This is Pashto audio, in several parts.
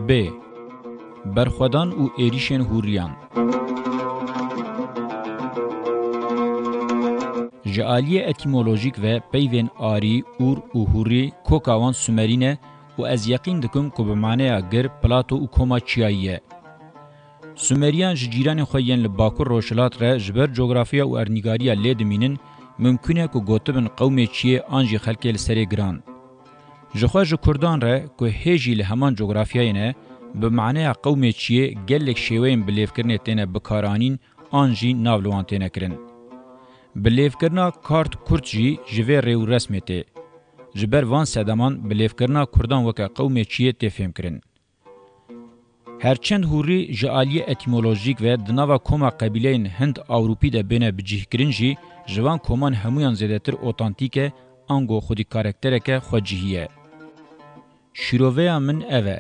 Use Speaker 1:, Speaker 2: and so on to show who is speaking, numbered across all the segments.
Speaker 1: ب. برخودان و ایریشن هوریان جعالی اتیمولوژیک و پیوین آری اور و هوری کوکاوان سومرینه و از یقین دکم که به معنی گر پلاتو و کوما چیاییه. سومریان جیران خوین لباکور روشلات را جبر جغرافیا و ارنیگاریا لیدمینن ممکنه که گوتبن قوم چیه آنجی خلک لسری گران. جخواج کردان را که هیجی لهمان جغرافیای نه به معنی قوم چیه گلک شیوین بلیف کرنه تینه بکارانین آنجی ناولوان تینه کرن. بلیف کرنا کارت کرد جی جوه ریو رسمته. جبر وان سدمان بلیف کرنا کردان وکا قوم چیه تفهم کرن. هرچند هوری جعالی اتیمولوژیک و دناوا کوما قبیلین هند اوروپی ده بینه بجیه کرن جی جوان کومان همویان زیده تر اوتانتیکه انگو خودی کارکتره که خودجیهیه. شیروه من اوه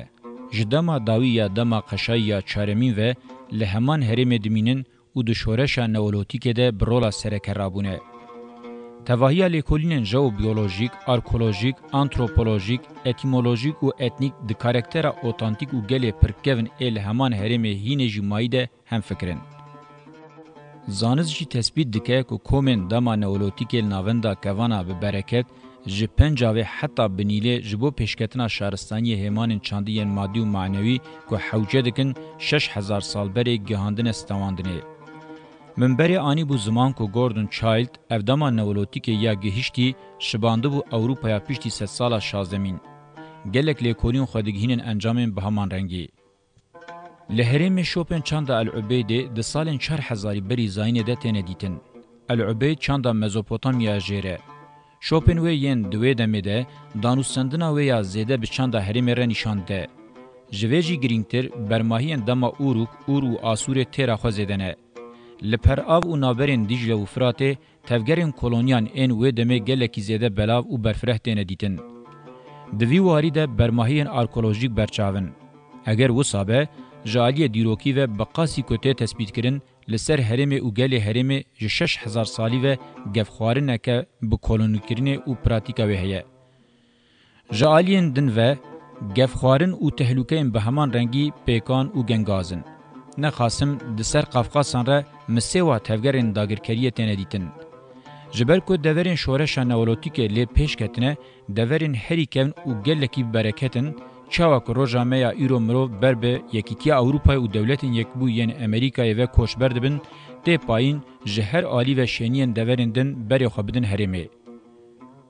Speaker 1: جدما داوی یا دما قشای یا چارمین و لهمان هرم دمینن و دشورش نولوتیک ده برولا سرکرابونه. تواهی لیکولین جو بیولوژیک، آرکولوژیک، آنتروپولوژیک، اتیمولوژیک و اتنیک د کاراکتر اوتانتیک و گلی پرکون ال همان هرم هینه جمعی ده هم فکرن. زانز جی تثبیت دکه که کومن دما نولوتیک ناوندا کوانا به برکت جی پنجاوه حتی بنیله جبو پیشکتنا شهرستانی همان چاندی مادی و معنوی که حوجه دکن 6000 سال بری گهاندن استواندنه. منبری آنی بو زمان که گوردن چایلد افداما نولوتیک یا گهشتی شبانده بو اوروپایا پیشتی 100 سالا شازمین. گلک لیکولین خودگهین انجامین به همان رنگی. لهریم شوپن چاند العبیده ده سالن 4000 بری زاینه ده تینه دیتن. العبید چاند مزوپوتامیا جیره. شوپن وی ین دوی دمیده دانوستندنا وی یا زیده به چاند هریم را نشانده. جویجی گرینگتر برماهی دما اوروک اور و آسور تیرا خوزیدنه. لپر آو و نابرین دیجل و فراته تفگرین کلونیان این و دمه گلکی زیده بلاو و برفره تینه دیتن. دوی واری ده برماهین آرکولوژیک برچاون. اگر وصابه جالی دیروکی و بقاسی کته تثبیت کرن لسر هرم و گل هرم 6000 سالی و گفخوارنه که بکولونیکرنه و پراتیکا وهیه. جالین دن و گفخوارن و تهلوکین به همان رنگی پیکان و گنگازن. نخاسم دسر قفقاسان را مسیوا تفگرین داگرکریه تینه دیتن. جبر که دورین شورش نولوتیک لی پیش کتنه دورین هری کون و گلکی برکتن چاوک روژامه یا ایرو مرو بر به یکیتی اوروپای و دولتین یکبو ین امریکای و کوشبر دبن ده پایین جهر آلی و شینین دورین دن بری خوابدن هرمه.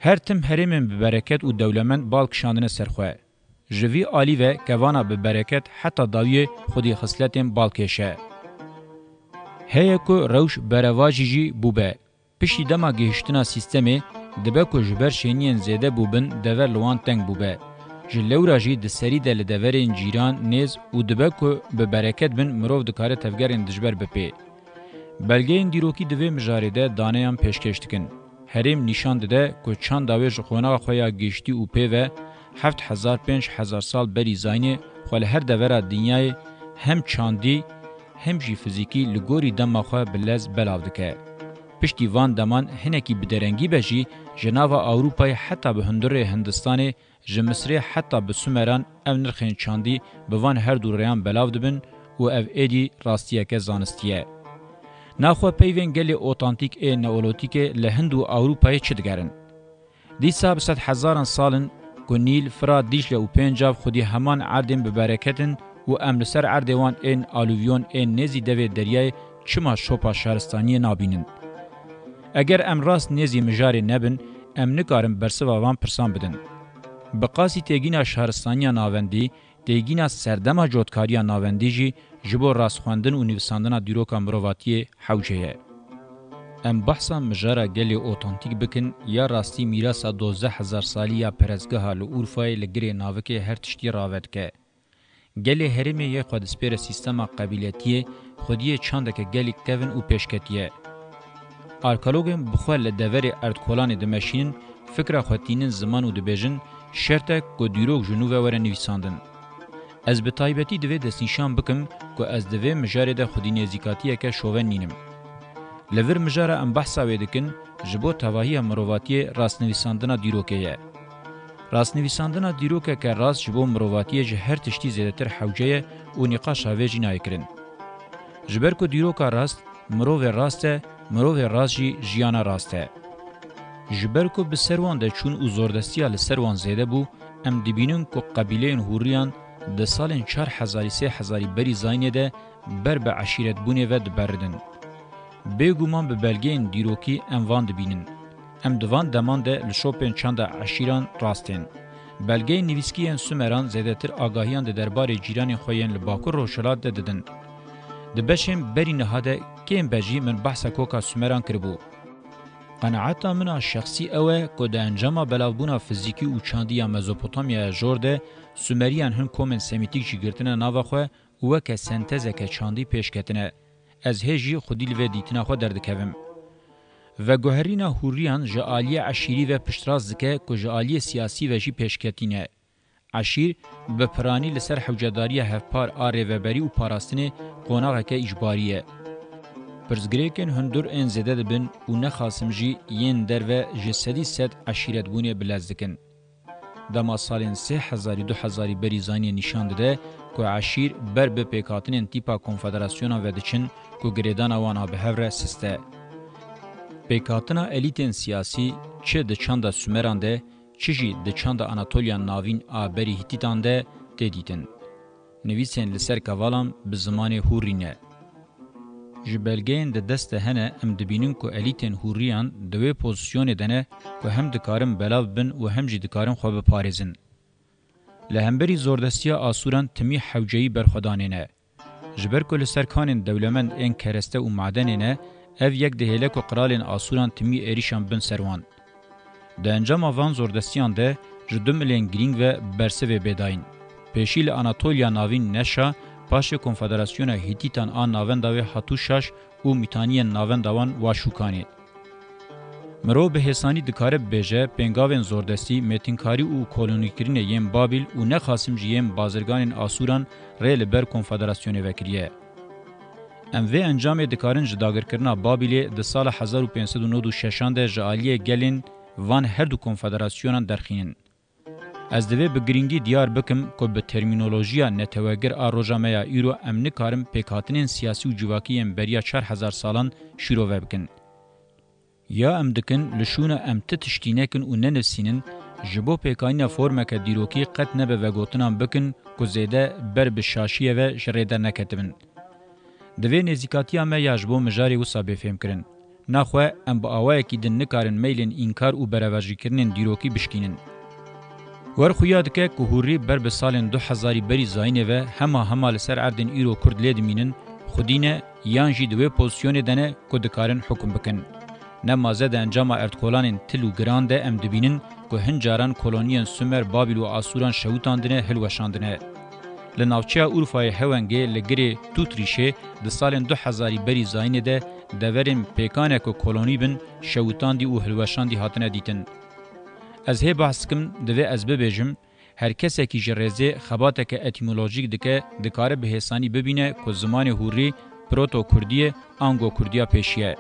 Speaker 1: هر تم هرمین ببرکت و دولمن بالک شاندن سرخواه. جوی آلی و کوانا ببرکت حتی داوی خودی خصلتین بالکشه. هیا که روش برواجی جی بوبه. پشتی دما گهشتنا سیستمی دبه که جبر شینین زیده بوبن دور لوان تنگ بوبه. جلو جی د سری د لدورین جیران نیز او دبه که به برکت بن مروف دکاره تفگرین دجبر بپی. بلگین دیروکی دوی مجارده دانهام پیشکشتکن. هریم نشان داده که چند داوی جخونا خویا گشتی او پی و 7000-5000 سال بری زاینه خو هر دوره دنیای هم چاندی هم جی فیزیکی لگوری دما خو بلز بلاو دکه. پشتی وان دمان هنکی بدرنگی بجی جناوا اوروپای حتی به هندره هندستان جمصری حتی به سومران او نرخین چاندی به وان هر دوریان بلاو دبن و او ایدی راستیه که زانستیه. ناخو پیوین گلی اوتانتیک ای نئولوتیک لهند و اوروپای چه دگرن. دیسا بسد هزاران سالن که نیل فراد دیجل و پنجاب خودی همان عردین ببرکتن و املسر عردوان این آلوویون این نزی دوی دریای چما شوپا شهرستانی نابینن. اگر ام راست نزی مجاری نبن ام نکارم برسوا وان پرسان بدن. بقاسی تیگینا شهرستانی ناوندی تیگینا سردما جوتکاریا ناوندی جی جبو راست خواندن و نویساندن دیروکا مرواتی حوجه. ام بحثا مجارا گلی اوتانتیک بکن یا راستی میراسا 12000 سالی یا پرزگاه لعورفای لگری ناوکه هر تشتی راود که. گلی هرمی یه خودسپیر سیستم قبیلتیه خودیه چانده که گلی کون و پیشکتیه. آرکالوگم بخواه لدوری اردکولان دمشین فکر خودتینن زمان و دبیجن شرطه که دیروک جنوبه وره نویساندن. از به طایبتی دوی دستنشان بکم که از دوی مجاره ده خودی نزیکاتیه که شوون نینم. لور مجاره ام بحثا ویدکن جبو تواهی مرواتی راست نویساندنا دیروکه. راستنویساندنا دیروکه که راست جبو مرواتیه جه هر تشتی زیدتر حوجه و نقاش هاویجی نایکرن. جبر که دیروکه راست مروو راسته، مروو راست جی جیانا راسته. جبر که بسروان ده چون او زوردستیا لسروان زیده بو، ام دبینن که قبیله هوریان ده سالن 4000 بری زاینه ده بر به عشیرت بونه و دبردن. بگومان به بلگین دیروکی ام وان دبینن. ام دوان دمان ده لشوپن چند عشیران راستین. بلگه نویسکیان سومران زیدتر آگاهیان ده دربار جیران خوین لباکر روشلات ده ددن. ده بشم بری نهاده که ام بجی من بحث کوکا سومران کربو. قناعتا من شخصی اوه که ده انجام بلاوبونا فیزیکی و چاندی مزوپوتامیا جورده سومریان هن کومن سمیتیک جی گرتنه ناوخوه و که سنتزه که چاندی پیشکتنه. از هجی خودی لوه دیتنا خو دردکویم. و گوهرینا هوریان جعالی عشیری و پشتراز دکه که جعالی سیاسی و جی پیشکتینه. عشیر به پرانی لسر حوجداری هفپار آره و بری و پاراستنه قوناغه که اجباریه. پرزگریکن هندور این زده دبن و نخاسم جی ین در و جسدی ست عشیرت بونه بلزدکن. دما سالین 3000 بری زانی نشان داده که عشیر بر به پیکاتن تیپا کنفدراسیونا و دچن که گریدان وانا به هفره سسته. پیکاتنا الیتن سیاسی چه د چاندا سومران ده چه جی د چاندا آناتولیا ناوین آبری هیتیتان ده تدیدن. نویسین لسر کوالام به زمان هورینه. جبلگین ده دست هنه ام دبینن که الیتن هوریان دوی پوزیسیون دنه که هم دکارم بلاو بن و هم جی دکارم خواب پارزن. لهمبری زوردستیا آسوران تمی حوجهی برخدانینه. جبر که لسر کانین دولمند این کرسته و معدنینه اف یک دهیلک و قرالین آسوران تمی ایریشان بن سروان. ده انجام آوان زوردستیان ده جدوم لین گرینگ و برسه و بیداین. پیشیل آناتولیا ناوین نشا پاش کنفدراسیون هیتیتان آن ناونداوی هاتو شاش و میتانین ناونداوان واشوکانی. مرو به حسانی دکارب بیجه پنگاوین زوردستی میتینکاری و کولونیکرین یم بابل و نخاسم جیم بازرگان آسوران ریل بر کنفدراسیون وکریه. ام وی انجام دکارن جداگر کرنا بابل د سال 1596 ده جالیه گلین وان هر دو کنفدراسیونان درخینن. از دوی بگرینگی دیار بکم که به ترمینولوژیا نتوگر آروژامیا ایرو ام نکارم پیکاتنین سیاسی و جواکی ام بریا 4000 سالان شروع بکن. یا ام دکن لشونه ام تتشتینکن و ننفسینن جبو پیکانینا فرمک دیروکی قد نبه وگوتنان بکن که زیده بر بشاشیه و جریده نکتبن. دوی نزیکاتی همه یاجبو مجاری وسا بفهم کرن. نخواه ام با آوائه که دن نکارن میلین اینکار و برواجی کرنن دیروکی بشکینن. ورخویاد که هوری بر به سال 2000 بری زاینه و همه لسر اردن ایرو کرد لیدمینن خودینه یانجی دوی پوزیسیون دنه که دکارن حکم بکن. نمازه ده انجام اردکولان تلو گران ده ام دبینن که هنجاران کلونیان سومر بابل و آسوران شوتان دنه هلوشاندنه. لناوچه اروپای هونگه لگری توتریشه ده سال 2000 بری زاینه ده دورن پیکانه که کلونی بن شوتان دی و هلوشان دی هاتنه دیتن. از هی بحث کم دوی از ببیجم هر کسی که جرزه خباته که اتیمولوژیک دکه دکاره به حسانی ببینه که زمان هوری پروتو کردیه آنگو کردیا پیشیه.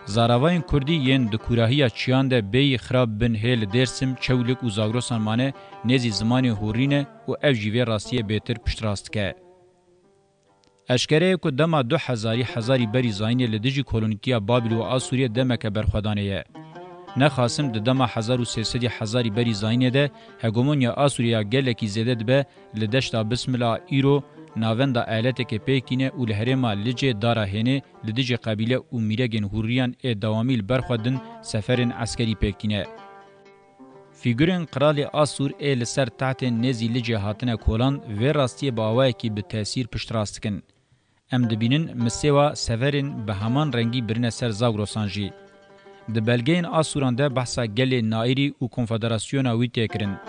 Speaker 1: زاراوین کردی ین دکوراهی چیان ده بی خراب بن هیل درسم چولک و زاگروسان مانه نزی زمان هورینه و اف جیوه راستیه بیتر پشتراست که. اشکره که دما 2000 بری زاینه لدجی کلونیتیا بابل و آسوریه دمک برخودانه یه. نخاسم د دما 1300 بری زاینه ده هگومونیا آسوریا گلکی زیده به لدشتا بسم الله ایرو ناوندا آلته که پیکینه او لهرما لجه دارا هنه لدجه قبیله او میرگن هوریان ای دوامیل برخودن سفرن عسکری پیکینه. فیگورن قرال آسور ای لسر تحت نزی لجه هاتنه کولان و راستی باوای که به تاثیر پشتراست کن. ام دبینن مسیوا سفرن به همان رنگی برنه سر زاگروسانجی. د بلگین آسوران ده بحثا گل نائری و کنفدراسیون وی تکرن.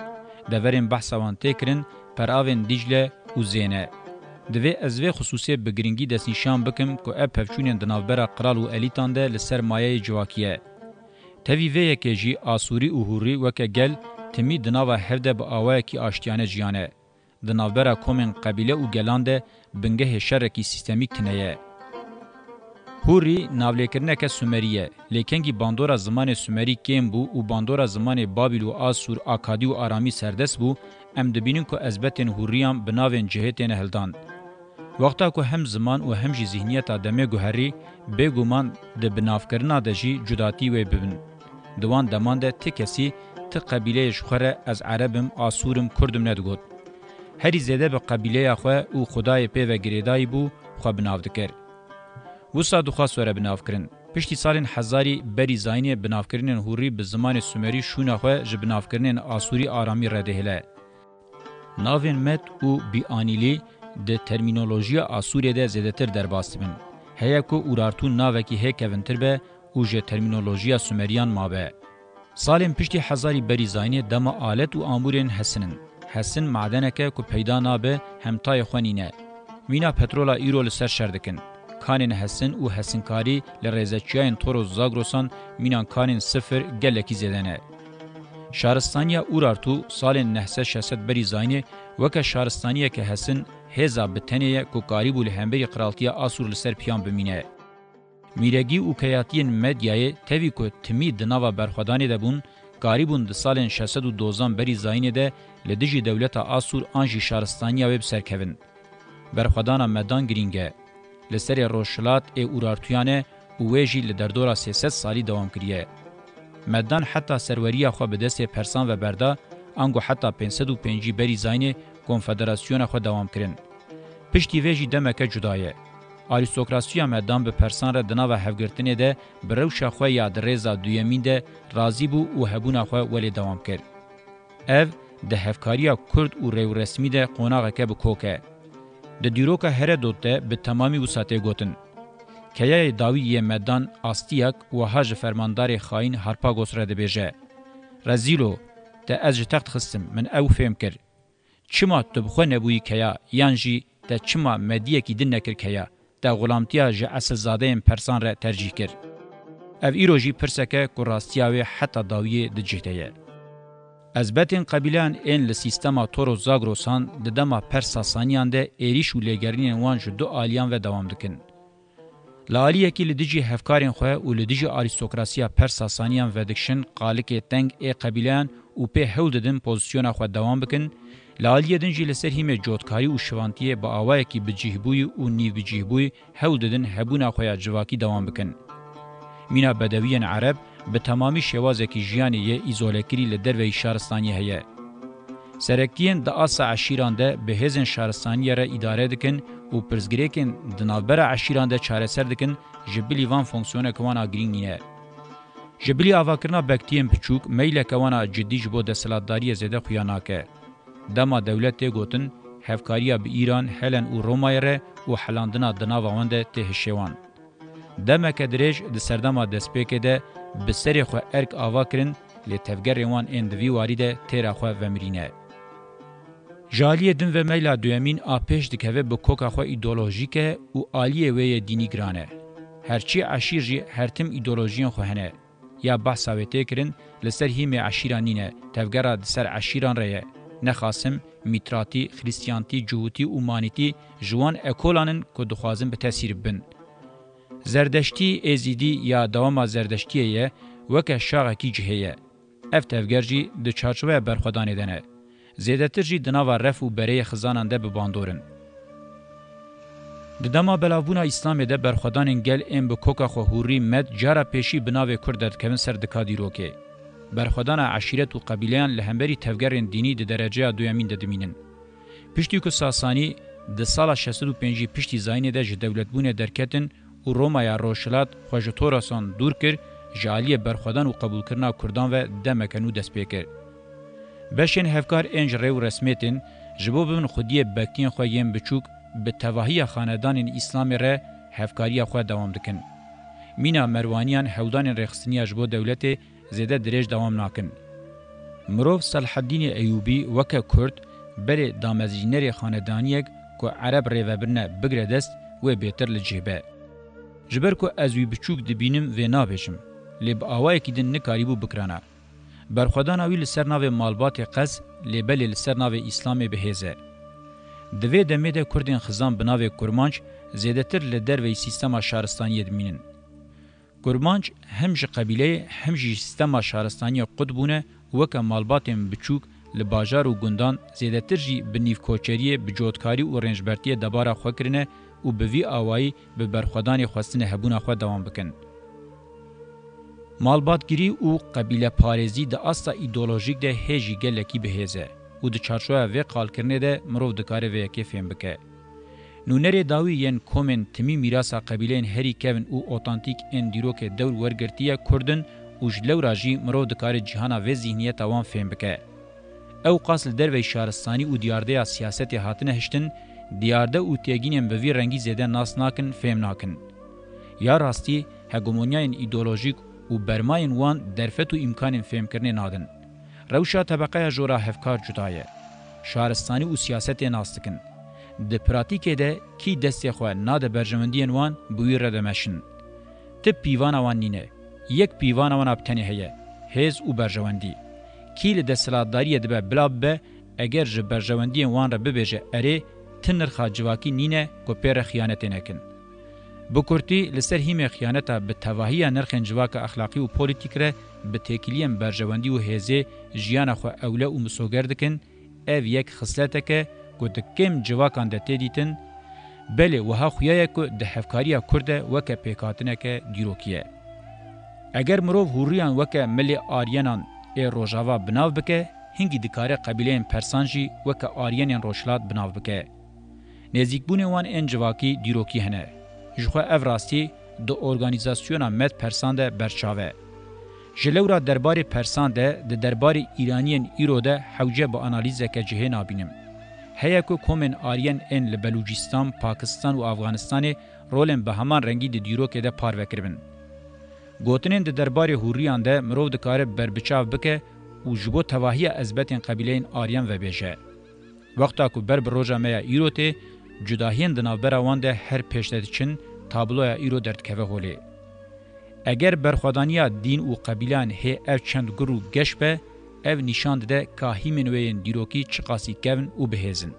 Speaker 1: دورن بحثا وان تکرن پر آوین دیجله و زینه. دوی ازوی خصوصی بگرینگی دست نشان بکم که اب پفچونین دناوبرا قرال و الیتان ده لسر مایه جواکیه. تاوی وی که جی آسوری و هوری وکه گل تمی دناوه هفده با آوه کی آشتیانه جیانه. دناوبرا کومن قبیله و گلان ده بنگه شرکی سیستمیک تنیه. هوری ناولکرنک سومریه لیکنگی باندورا زمان سومری کم بو و باندورا زمان بابل و آسور آکادی و آرامی سردست بو ام دبینن که ازبتن هوریان بناوین جهتین هلدان. وقتا که هم زمان و هم جی ذهنیت آدمه گوهری بگومان ده بنافکرنا ده جی جداتی و ببن. دوان دمان ده تی کسی تی قبیله شخوره از عربم آسورم کردم ندگود. هری زیده به قبیله خواه او خدای پی و گریدایی بو خواه بناو دکر. وسا دخوا سوره بنافکرن. پشتی سالین هزاری بری زاینی بنافکرنین هوری به زمان سومری شونه خواه جه بنافکرنین آسوری آرامی رده هله. ناوین مت او بی آنیلی ده ترمینولوژی آسوری ده زیدتر در باست بین. هیا که اورارتون ناوکی هی کونتر به او جه ترمینولوژی سومریان ما به. سالین پشتی هزاری بری زاینی دما آلت و آمورین حسنن. حسن معدنکه که پیدا نابه همتای خوانینه. مینا پترولا ایرو لسر شردکن. کانین حسن و حسنکاری لرزچیان تورو زاگروسان مینان کانین صفر گلکی زدنه. شارستانیا اورارتو سال 960 بری زاینه وکه شارستانیه که حسن هزا بتنیه که قاریبو لهمبری قرالتیا آسور لسر پیان بمینه. میرگی و کیاتین مدیای تاوی که تمی دناوا برخودانی دبون قاریبون ده سال 612 بری زاینه ده لدجی دولت آسور آنجی شارستانیا ویب سرکوین. برخودانا مدان گرینگه. لسر روشلات اورارتویانه اویجی لدردورا 300 سالی دوام کریه. مدان حتی سروریه خو به دست پرسان و بردا انگو حتی 505 بری زاینه کنفدراسیون خو دوام کرن. پشتی ویجی دمکه جدایه. آریستوکراسیا مدان به پرسان را دنا و هفگرتنه ده بروش خو یاد رضا دویمین ده راضی بو او هبونه خو ولی دوام کرد. اف ده هفکاریا کرد او ریو رسمی ده قوناغه که بکوکه. د دیروکا هرودوت به تمامی وساته گوتن. کیای داوی مدان آستیاک و هاج فرماندار خاین هارپاگوس را دبیجه. رزیلو تا از تخت خستم من او فهم کر. چما تبخو نبوی کیا یانجی تا چما مدیه کی دن نکر کیا تا غلامتیا جه اصل زاده پرسان را ترجیح کر. او ایروجی پرسکه کراستیاوی حتی داوی دجهتیه. از بتین قبیلان این لسیستما تورو زاگروسان ددما پرساسانیان ده ایریش و لگرین وانج دو آلیان و دوام دکن. لالیه کی لدیجی هفکارین خواه و لدیجی آریستوکراسیا پرساسانیان و دکشن قالک تنگ ای قبیلان و پی هول ددن پوزیسیون خواه دوام بکن، لالیه دنجی لسر هیم جودکاری و شوانتیه با آوائه کی بجیهبوی و نیو بجیهبوی هول ددن هبونا خواه جواکی دوام بکن. مینا بدویان عرب به تمامی شوازکی جیانی یه ایزولکری لدروی شارستانی هیه. سرکتین دا آسا عشیران ده به هزن شارستانی را اداره دکن و پرزگریکن دنالبر عشیران ده چاره سر دکن جبلی وان فونکسیون کوان آگرین نینه. جبلی آواکرنا بکتین پچوک میل کوان جدی جبو دستلاتداری زده خویاناکه. دما دولت ته گوتن هفکاریا به ایران هلن و رومای ره و حلاندنا دناوانده ته شوان. دمک درج د سردما دسپیکه ده بسری خو ارک آوا کرن لی تفگر روان اندوی وارده تیرا خو ومرینه. جالیه دن و میلا دویمین آپیش دکوه بکوکا خو ایدولوژیکه و آلیه وی دینی گرانه. هرچی عشیر جی هرتم ایدولوژیان خو هنه. یا بحثا ویته کرن لسر هیم عشیرانینه تفگره دسر عشیران ریه. نخاسم، میتراتی، خریستیانتی، جهوتی و مانیتی جوان اکولانن که دخوازن به تاثیر بن. زردشتی ازیدی یا دوام زردشتیه وکه شاغکی جهیه. اف تفگرجی د چارچوبه برخودانه دنه. زیدتر جی دناوا رف و بره خزاننده بباندورن. د دما بلاوبونا اسلام ده برخودانن گل ام به کوکا خو هوری مد جارا پیشی بناوه کردت کمن سر دکادی روکه. برخودان عشیرت و قبیلیان لهمبری تفگرن دینی د درجه دویمین ددمینن. پشتی که ساسانی د سال 65 پشتی زاینه ده ج دولت بونه درکتن و رومایا روشلات خوژتوراسان دور کر جالیه برخودان و قبول کرنا کردان و دمکنو دست پیکر. بشین هفکار انج ریو رسمیتن جبو بمن خودی بکتین خواهیم بچوک به تواهی خاندان اسلام ره هفکاری خواه دوام دکن. مینا مروانیان هودان رخصنی جبو دولت زیده درج دوام ناکن. مروف صلاح الدین ایوبی وکه کرد بله دامزینر خاندانیک که عرب ریو برنه بگره دست و بیتر لجهبه. جبر کو ازوی بچوک دبینم و نابشم لب آوای کی دن نکاریبو بکرانا برخدان اویل سر ناو مالبات قز لبل سر ناو اسلام بهزه دوی دمه ده کردین خزان بناوی کرمانچ زیادتر لدر وی سیستما شهرستانی دمینن. کرمانچ هم جی قبیله هم جی سیستما شهرستانی قطبونه وکا مالباتیم بچوک لباجار و گندان زیادتر جی بنیف کوچریه بجودکاری و رنجبرتی دبارا خوکرنه و بوی آوائی به برخودان خواستن هبونا خود دوام بکن. مالباتگیری و قبیله پارێزی د ئاستا ئیدۆلۆژیک de hêjî gelekî bihêze û di çarçoya vê qalkirinê de mirov dikare vê yekê fêm bike. Nûnerê dawî yên komên timî mîrasa qebîleyên herî kevin û otantîk ên dîrokê dewr wergirtiye Kurdin û ji lewra jî mirov dikare cîhana vê zîhniyeta wan fêm bike. Ew qas li derveyê şaristanî û diyardeya siyasetê hatine hiştin, diyarde û têgînên bi vî rengî zêde nas nakin, fêm nakin. Ya rastî hegemonyayên îdolojîk و برماین وان درفت و امکان فهمکرنی نادن. روشا طبقه جورا هفکار جدایه. شهرستانی و سیاست ناستکن. ده پراتیکه ده کی دستی خواه ناده برجمندین وان بوی ردمشن. تب پیوان وان نینه. یک پیوان وان ابتنی هیه. هز و برجمندی. کی لده سلاداریه ده بلاب به اگر جه برجمندین وان را ببیجه اره تنرخا جواکی نینه که پیر خیانت نکن. بکرتی لسر هیم خیانتا به تواهی نرخ جواک اخلاقی و پولیتیک را به تکیلیم برجواندی و هزه جیان خو اوله و مسوگردکن او یک خصلته که دکم جواکان ده تیدیتن بله وها خویه که ده هفکاری کرده وکه پیکاتنه که دیروکیه. اگر مروف هوریان وکه ملی آریانان ای روژاوا بناو بکه هنگی دکاره قبیله پرسانجی وکه آریانین روشلات بناو بکه. نزیکبون وان این جواکی دیروکی هنه. جخوا اوراستی دو ارگانیزاسیونا مد پرسان ده برچاوه. جلورا دربار پرسان ده دربار ایرانیان ایرو ده حوجه با انالیزه که جهه نابینم. هیا که کومن آریان ان لبلوچستان، پاکستان و افغانستان رولن به همان رنگی ده دیرو که ده پار وکربن. گوتنین ده دربار هوریان ده مرو ده کار بربچاو بکه و جبو تواهی ازبتین قبیلین آریان و بیجه. وقتا که بر بروجا میا ایرو ته جداهین دنابرا وانده هر پیشتد چن تابلویا ایرو دردکوه هولی. اگر برخوادانیا دین و قبیلان هی او چند گرو گش به او نشاند ده که هیمنوین دیروکی چقاسی کون و بهیزن.